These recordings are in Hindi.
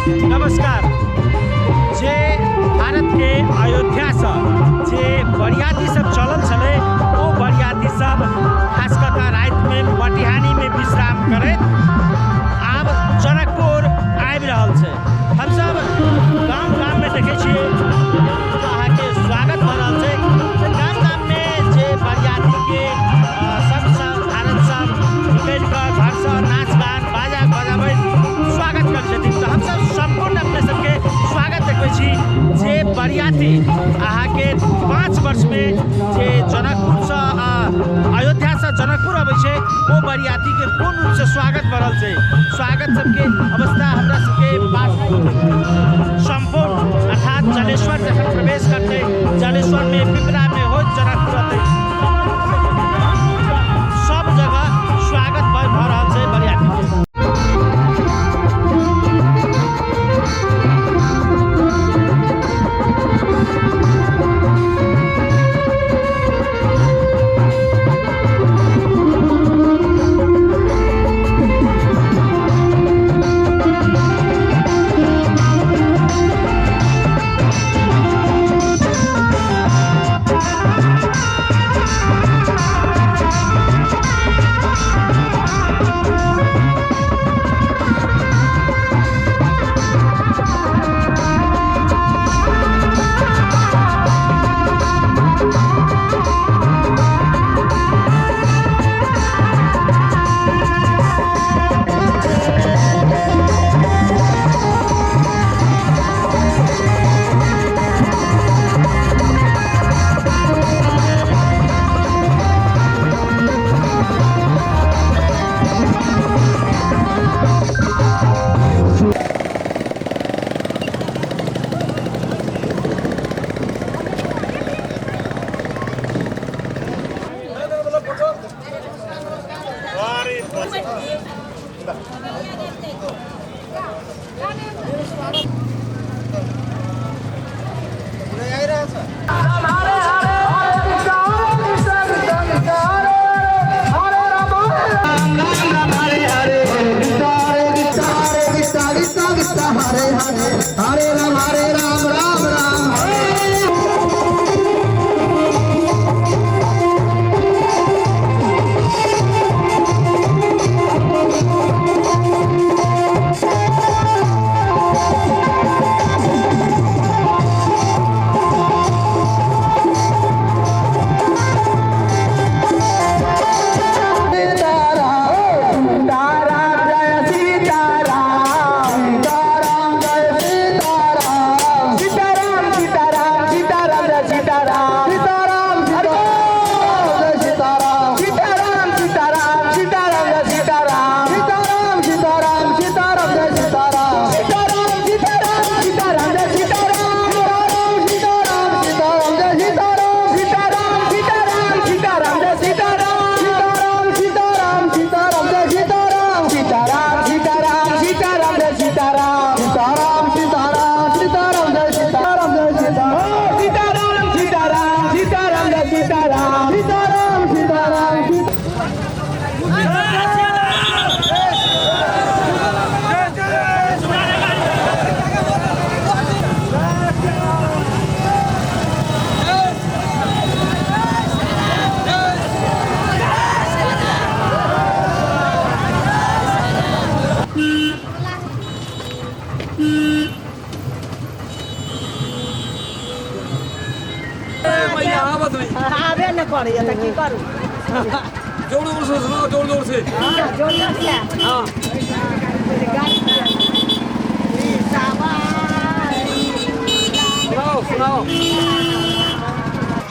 नमस्कार। जे भारत के अयोध्या से जे बरियाती सब चलल छले वो बरियाती सब खास कर रात में मटिहानी में विश्राम करे आब जनकपुर आबि रहल छै। हम सब गांव गांव में देखे छिए अहाँ के स्वागत भ रहल छै। गांव गांव में जे बरियाती के सब भारत सब मिल कर घर से नाच गान बाजा बजाबैत स्वागत कर छथिन। तो हम सब संपूर्ण अपने सबके स्वागत देखै छी जे बरियाती अहाँ के 5 वर्ष में जे जनकपुर से अयोध्या से जनकपुर अबै छै वो बरियाती के पूर्ण रूप से स्वागत भ रहल छै। स्वागत सबके अवस्था हमरा सबके पास संपूर्ण अर्थात जलेश्वर जखन प्रवेश करते जलेश्वर में पिपरा में हो जनकपुर अतै सब जगह स्वागत भ रहल छै बरियाती के। हरे राम राम राम आबे न करैया त की करू जोर जोर से सुनाओ जोर जोर से जोर जोर से हां सुनाओ सुनाओ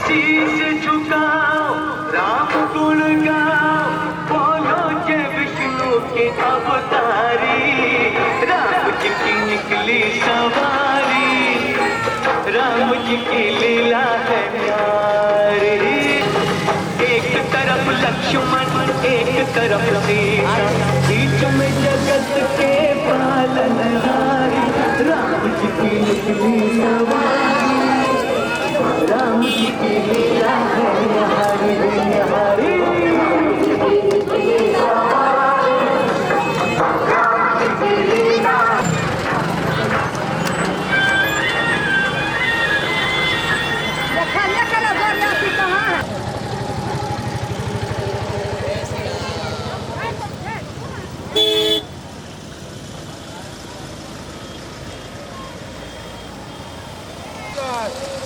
शीश झुकाओ राम गुण गाओ बोलो जय विष्णु के अवतारी राम जी की निकली सवारी राम जी की लीला है प्यारी। एक तरफ लक्ष्मण एक तरफ सीता बीच में जगत के पालनहारी राम जी की निकली सवारी राम जी की लीला है निहारी निहारी। नमस्कार